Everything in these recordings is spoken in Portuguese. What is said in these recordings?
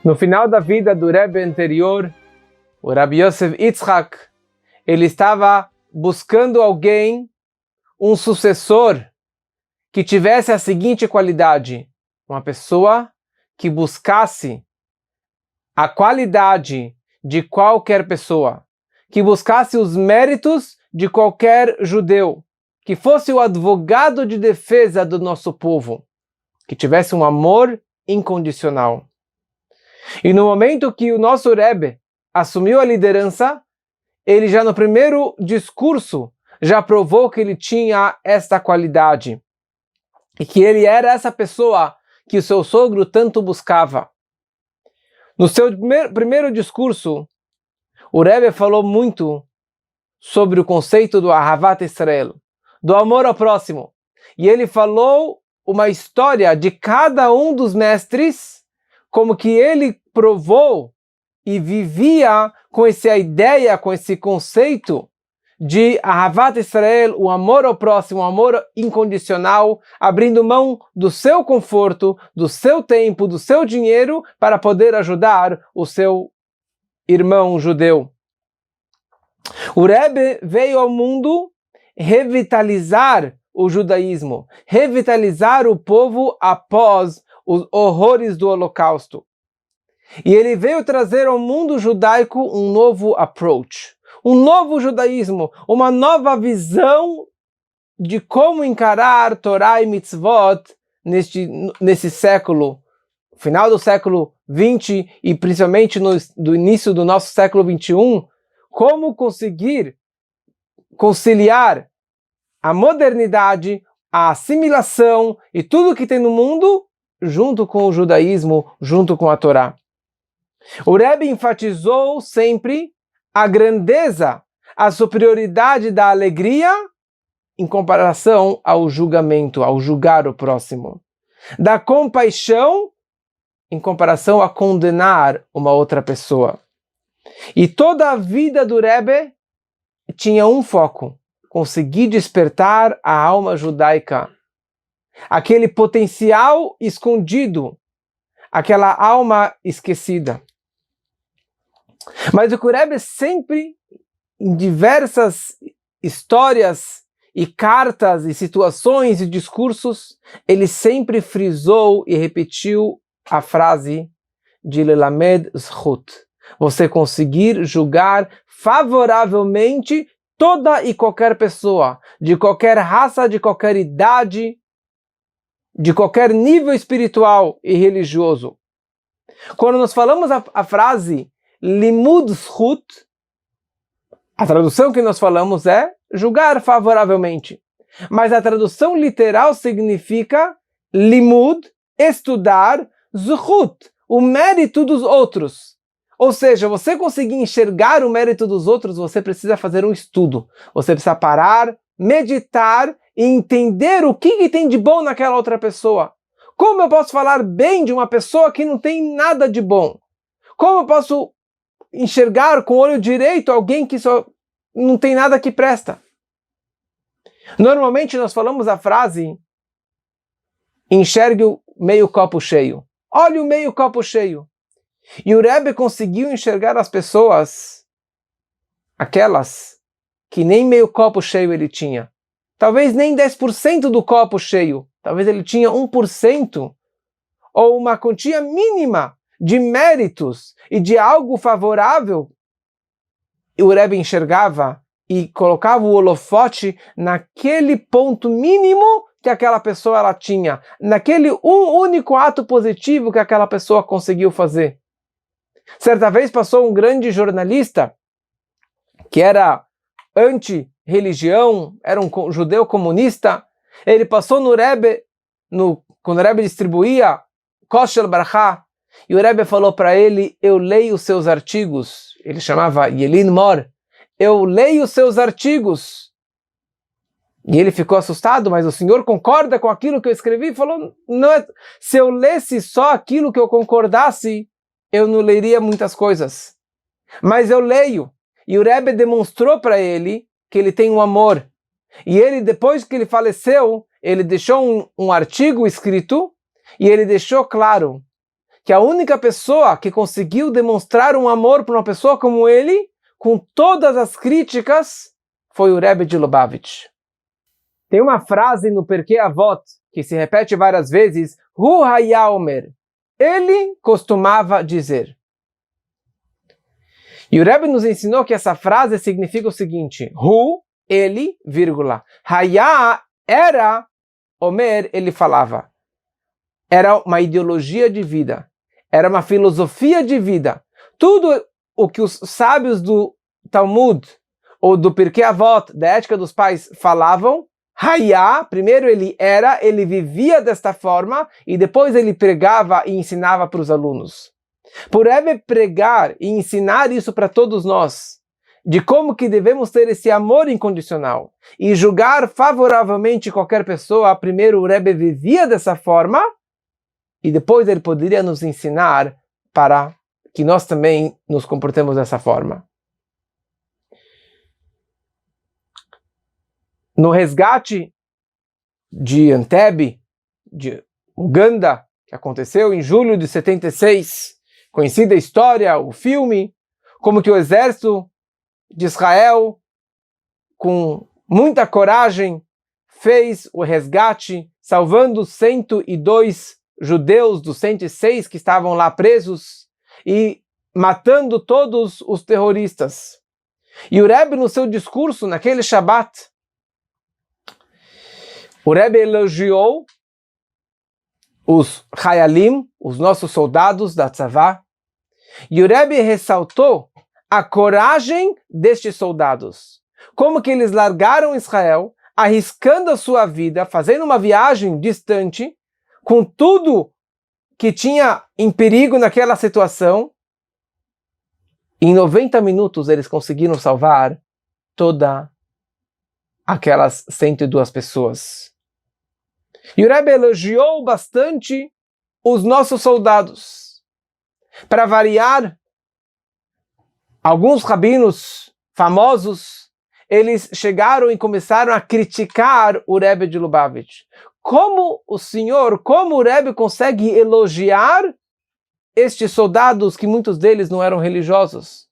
No final da vida do Rebbe anterior, o Rabbi Yosef Yitzhak, ele estava buscando alguém, um sucessor, que tivesse a seguinte qualidade: uma pessoa que buscasse a qualidade de qualquer pessoa, que buscasse os méritos de qualquer judeu, que fosse o advogado de defesa do nosso povo, que tivesse um amor incondicional. E no momento que o nosso Rebbe assumiu a liderança, ele já no primeiro discurso já provou que ele tinha esta qualidade e que ele era essa pessoa que o seu sogro tanto buscava. No seu primeiro discurso, o Rebbe falou muito sobre o conceito do Ahavat Israel, do amor ao próximo. E ele falou uma história de cada um dos mestres, como que ele provou e vivia com essa ideia, com esse conceito de Ahavat Israel, o amor ao próximo, o amor incondicional, abrindo mão do seu conforto, do seu tempo, do seu dinheiro, para poder ajudar o seu irmão judeu. O Rebbe veio ao mundo revitalizar o judaísmo, revitalizar o povo após os horrores do Holocausto. E ele veio trazer ao mundo judaico um novo approach, um novo judaísmo, uma nova visão de como encarar Torá e Mitzvot nesse século, final do século XX e principalmente do início do nosso século XXI, como conseguir conciliar a modernidade, a assimilação e tudo que tem no mundo junto com o judaísmo, junto com a Torá. O Rebbe enfatizou sempre a grandeza, a superioridade da alegria em comparação ao julgamento, ao julgar o próximo. Da compaixão em comparação a condenar uma outra pessoa. E toda a vida do Rebbe tinha um foco: conseguir despertar a alma judaica. Aquele potencial escondido, aquela alma esquecida. Mas o Rebbe sempre, em diversas histórias e cartas e situações e discursos, ele sempre frisou e repetiu a frase de Lelamed Zchut: você conseguir julgar favoravelmente toda e qualquer pessoa, de qualquer raça, de qualquer idade, de qualquer nível espiritual e religioso. Quando nós falamos a frase Limud Zchut, a tradução que nós falamos é julgar favoravelmente. Mas a tradução literal significa Limud, estudar, Zchut, o mérito dos outros. Ou seja, você conseguir enxergar o mérito dos outros, você precisa fazer um estudo. Você precisa parar, meditar e entender o que tem de bom naquela outra pessoa. Como eu posso falar bem de uma pessoa que não tem nada de bom? Como eu posso enxergar com o olho direito alguém que só não tem nada que presta? Normalmente nós falamos a frase: enxergue o meio copo cheio. Olhe o meio copo cheio. E o Rebbe conseguiu enxergar as pessoas, aquelas que nem meio copo cheio ele tinha. Talvez nem 10% do copo cheio. Talvez ele tinha 1%. Ou uma quantia mínima de méritos e de algo favorável. E o Rebbe enxergava e colocava o holofote naquele ponto mínimo que aquela pessoa ela tinha. Naquele um único ato positivo que aquela pessoa conseguiu fazer. Certa vez passou um grande jornalista que era anti-religião, era um judeu comunista. Ele passou no Rebbe, quando o Rebbe distribuía Kosher Barachá, e o Rebbe falou para ele: eu leio os seus artigos. Ele chamava Yelin Mor. Eu leio os seus artigos. E ele ficou assustado: mas o senhor concorda com aquilo que eu escrevi? Falou: não é, se eu lesse só aquilo que eu concordasse, eu não leria muitas coisas. Mas eu leio. E o Rebbe demonstrou para ele que ele tem um amor. E ele, depois que ele faleceu, ele deixou um artigo escrito e ele deixou claro que a única pessoa que conseguiu demonstrar um amor para uma pessoa como ele, com todas as críticas, foi o Rebbe de Lubavitch. Tem uma frase no Perkei Avot que se repete várias vezes, Hu Haya Omer. Ele costumava dizer. E o Rebbe nos ensinou que essa frase significa o seguinte, Hu, ele, vírgula, Haya era, Omer, ele falava. Era uma ideologia de vida. Era uma filosofia de vida. Tudo o que os sábios do Talmud ou do Pirkei Avot, da ética dos pais, falavam, Hayá, primeiro ele vivia desta forma e depois ele pregava e ensinava para os alunos. Por Rebbe pregar e ensinar isso para todos nós, de como que devemos ter esse amor incondicional e julgar favoravelmente qualquer pessoa, primeiro o Rebbe vivia dessa forma e depois ele poderia nos ensinar para que nós também nos comportemos dessa forma. No resgate de Entebbe, de Uganda, que aconteceu em julho de 76, conhecida a história, o filme, como que o exército de Israel, com muita coragem, fez o resgate, salvando 102 judeus dos 106 que estavam lá presos e matando todos os terroristas. E o Rebbe, no seu discurso, naquele Shabat, o Rebbe elogiou os Hayalim, os nossos soldados da Tzavá, e o Rebbe ressaltou a coragem destes soldados. Como que eles largaram Israel, arriscando a sua vida, fazendo uma viagem distante, com tudo que tinha em perigo naquela situação. Em 90 minutos eles conseguiram salvar toda aquelas 102 pessoas. E o Rebbe elogiou bastante os nossos soldados. Para variar, alguns rabinos famosos, eles chegaram e começaram a criticar o Rebbe de Lubavitch. Como o Rebbe consegue elogiar estes soldados que muitos deles não eram religiosos?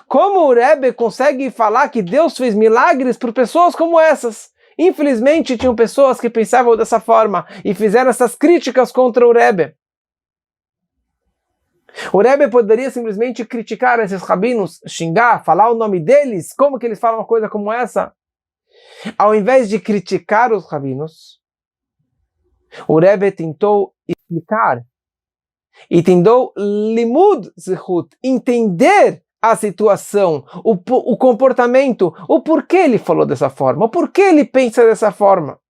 Como o Rebbe consegue falar que Deus fez milagres por pessoas como essas? Infelizmente, tinham pessoas que pensavam dessa forma e fizeram essas críticas contra o Rebbe. O Rebbe poderia simplesmente criticar esses rabinos, xingar, falar o nome deles, como que eles falam uma coisa como essa? Ao invés de criticar os rabinos, o Rebbe tentou explicar e tentou limud zichut, entender a situação, o comportamento, o porquê ele falou dessa forma, o porquê ele pensa dessa forma.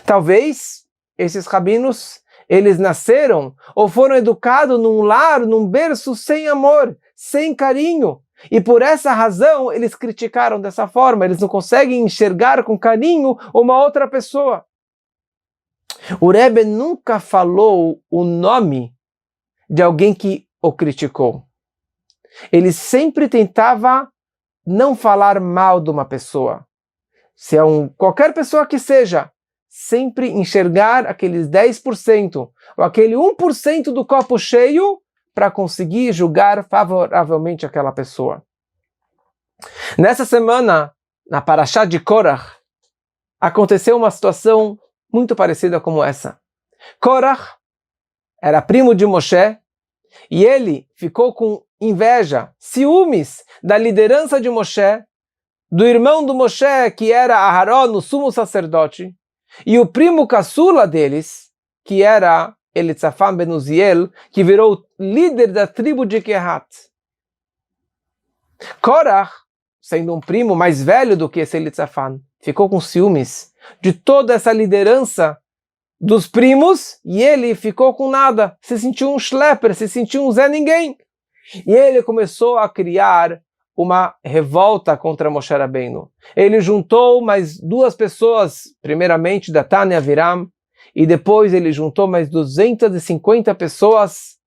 Talvez esses rabinos, eles nasceram ou foram educados num lar, num berço sem amor, sem carinho. E por essa razão eles criticaram dessa forma, eles não conseguem enxergar com carinho uma outra pessoa. O Rebbe nunca falou o nome de alguém que o criticou. Ele sempre tentava não falar mal de uma pessoa. Se é qualquer pessoa que seja, sempre enxergar aqueles 10% ou aquele 1% do copo cheio para conseguir julgar favoravelmente aquela pessoa. Nessa semana, na Parashá de Korach, aconteceu uma situação muito parecida como essa. Korach era primo de Moshe e ele ficou com inveja, ciúmes da liderança de Moshe, do irmão do Moshe, que era Aharon, o sumo sacerdote, e o primo caçula deles, que era Elitzafan ben Uziel, que virou líder da tribo de Kehat. Korach, sendo um primo mais velho do que esse Elitzafan, ficou com ciúmes de toda essa liderança dos primos, e ele ficou com nada, se sentiu um schlepper, se sentiu um Zé Ninguém. E ele começou a criar uma revolta contra Moshe Rabbeinu. Ele juntou mais 2 pessoas, primeiramente Datan e Aviram, e depois ele juntou mais 250 pessoas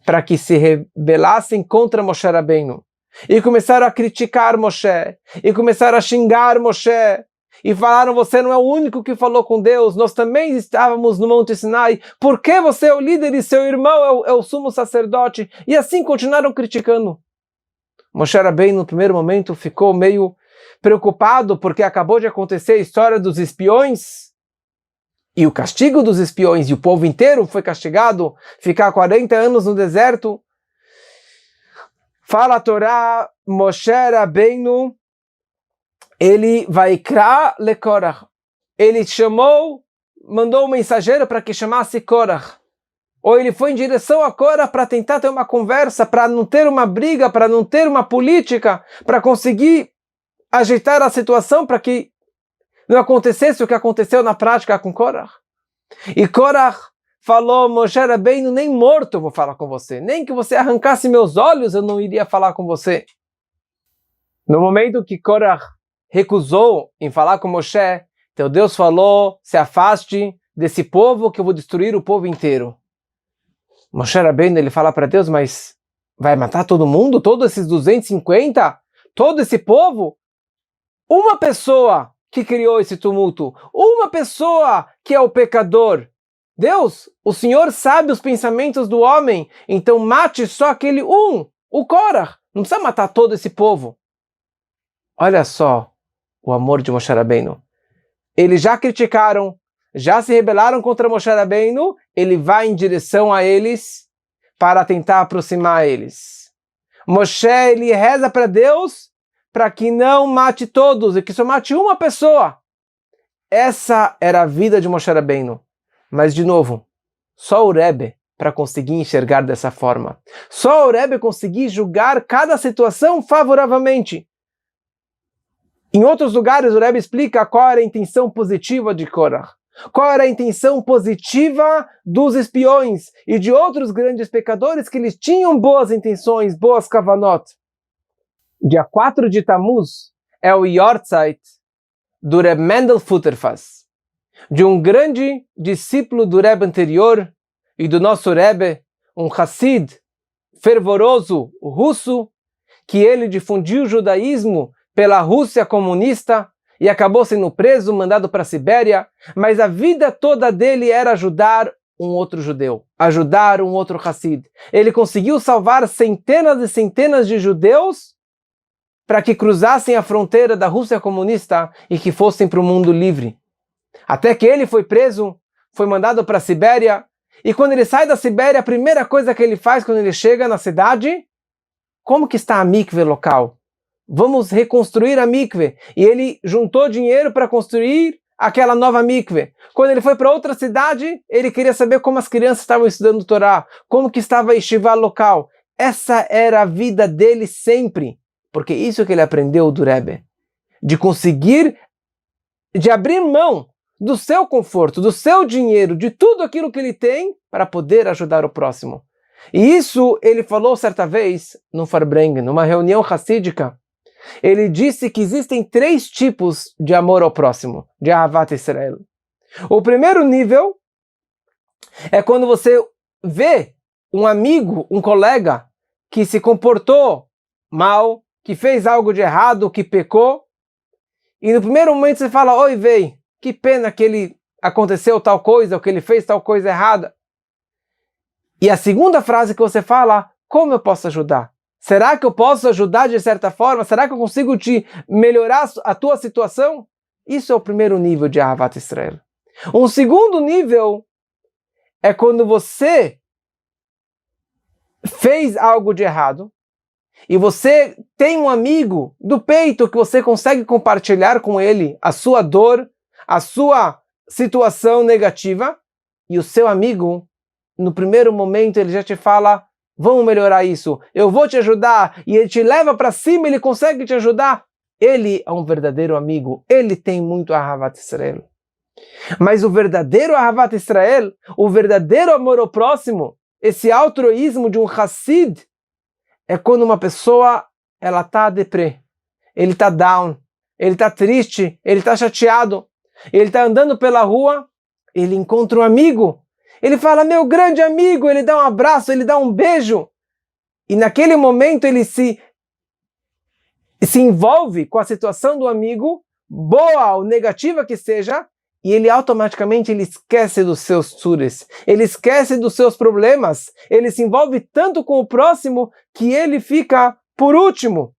para que se rebelassem contra Moshe Rabbeinu. E começaram a criticar Moshe, e começaram a xingar Moshe, e falaram, você não é o único que falou com Deus, nós também estávamos no Monte Sinai, por que você é o líder e seu irmão é o sumo sacerdote? E assim continuaram criticando. Moshe Rabbeinu, no primeiro momento, ficou meio preocupado, porque acabou de acontecer a história dos espiões, e o castigo dos espiões, e o povo inteiro foi castigado, ficar 40 anos no deserto. Fala a Torá, Moshe Rabbeinu, ele vai Vaikra le Korach. Ele mandou um mensageiro para que chamasse Korach. Ou ele foi em direção a Korach para tentar ter uma conversa, para não ter uma briga, para não ter uma política, para conseguir ajeitar a situação para que não acontecesse o que aconteceu na prática com Korach. E Korach falou, Moshe Rabbeinu, nem morto eu vou falar com você, nem que você arrancasse meus olhos eu não iria falar com você. No momento que Korach recusou em falar com Moshe, então Deus falou, se afaste desse povo que eu vou destruir o povo inteiro. Moshe Rabbeinu, ele fala para Deus, mas vai matar todo mundo? Todos esses 250? Todo esse povo? Uma pessoa que criou esse tumulto, uma pessoa que é o pecador. Deus, o Senhor sabe os pensamentos do homem, então mate só aquele o Korach. Não precisa matar todo esse povo. Olha só o amor de Moshe Rabbeinu. Eles já criticaram, já se rebelaram contra Moshe Rabbeinu, ele vai em direção a eles para tentar aproximar eles. Moshe, ele reza para Deus para que não mate todos e que só mate uma pessoa. Essa era a vida de Moshe Rabbeinu. Mas, de novo, só o Rebbe para conseguir enxergar dessa forma. Só o Rebbe conseguir julgar cada situação favoravelmente. Em outros lugares, o Rebbe explica qual era a intenção positiva de Korach. Qual era a intenção positiva dos espiões e de outros grandes pecadores que eles tinham boas intenções, boas kavanot. Dia 4 de Tammuz é o Yortzeit do Reb Mendel Futterfass, de um grande discípulo do Rebbe anterior e do nosso Rebbe, um Hassid fervoroso russo, que ele difundiu o judaísmo pela Rússia comunista e acabou sendo preso, mandado para a Sibéria, mas a vida toda dele era ajudar um outro judeu, ajudar um outro Hassid. Ele conseguiu salvar centenas e centenas de judeus para que cruzassem a fronteira da Rússia comunista e que fossem para o mundo livre. Até que ele foi preso, foi mandado para a Sibéria, e quando ele sai da Sibéria, a primeira coisa que ele faz quando ele chega na cidade, como que está a mikve local? Vamos reconstruir a mikve. E ele juntou dinheiro para construir aquela nova mikve. Quando ele foi para outra cidade, ele queria saber como as crianças estavam estudando Torá, como que estava a yeshiva local. Essa era a vida dele sempre, porque isso que ele aprendeu do Rebbe, de conseguir, de abrir mão do seu conforto, do seu dinheiro, de tudo aquilo que ele tem para poder ajudar o próximo. E isso ele falou certa vez no Farbrengen, numa reunião hassídica. Ele disse que existem 3 tipos de amor ao próximo, de Ahavat Israel. O primeiro nível é quando você vê um amigo, um colega, que se comportou mal, que fez algo de errado, que pecou, e no primeiro momento você fala, oi, véi, que pena que ele aconteceu tal coisa, ou que ele fez tal coisa errada. E a segunda frase que você fala, como eu posso ajudar? Será que eu posso ajudar de certa forma? Será que eu consigo te melhorar a tua situação? Isso é o primeiro nível de Ahavat Israel. Um segundo nível é quando você fez algo de errado e você tem um amigo do peito que você consegue compartilhar com ele a sua dor, a sua situação negativa, e o seu amigo, no primeiro momento, ele já te fala, vamos melhorar isso, eu vou te ajudar, e ele te leva para cima, ele consegue te ajudar. Ele é um verdadeiro amigo, ele tem muito Ahavat Israel. Mas o verdadeiro Ahavat Israel, o verdadeiro amor ao próximo, esse altruísmo de um Hassid, é quando uma pessoa, ela está deprê, ele está down, ele está triste, ele está chateado, ele está andando pela rua, ele encontra um amigo, ele fala, meu grande amigo, ele dá um abraço, ele dá um beijo, e naquele momento ele se envolve com a situação do amigo, boa ou negativa que seja, e ele automaticamente esquece dos seus tsuris, ele esquece dos seus problemas, ele se envolve tanto com o próximo que ele fica por último.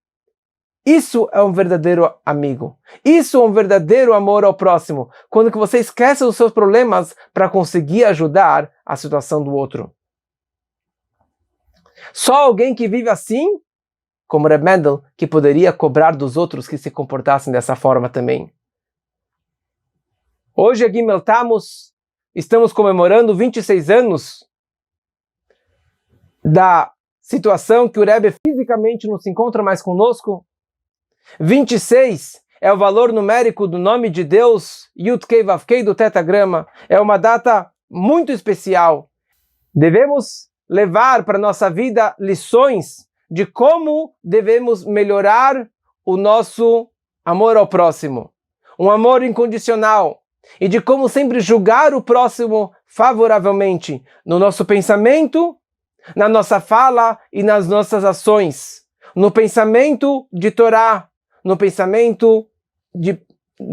Isso é um verdadeiro amigo. Isso é um verdadeiro amor ao próximo, quando que você esquece dos seus problemas para conseguir ajudar a situação do outro. Só alguém que vive assim, como Reb Mendel, que poderia cobrar dos outros que se comportassem dessa forma também. Hoje, aqui em Gimel Tammuz, estamos comemorando 26 anos da situação que o Rebbe fisicamente não se encontra mais conosco. 26 é o valor numérico do nome de Deus, Yud-Kei Vav-Kei do Tetagrama. É uma data muito especial. Devemos levar para a nossa vida lições de como devemos melhorar o nosso amor ao próximo. Um amor incondicional. E de como sempre julgar o próximo favoravelmente no nosso pensamento, na nossa fala e nas nossas ações. No pensamento de Torá, no pensamento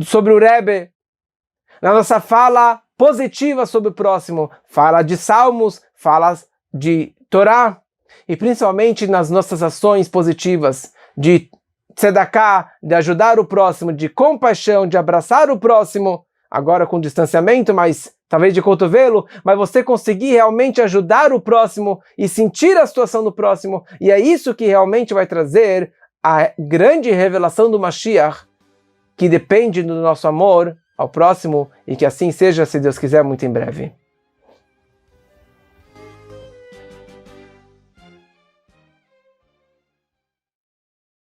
sobre o Rebbe, na nossa fala positiva sobre o próximo, fala de salmos, falas de Torá, e principalmente nas nossas ações positivas de tzedakah, de ajudar o próximo, de compaixão, de abraçar o próximo, agora com distanciamento, mas talvez de cotovelo, mas você conseguir realmente ajudar o próximo e sentir a situação do próximo, e é isso que realmente vai trazer a grande revelação do Mashiach, que depende do nosso amor ao próximo, e que assim seja, se Deus quiser, muito em breve.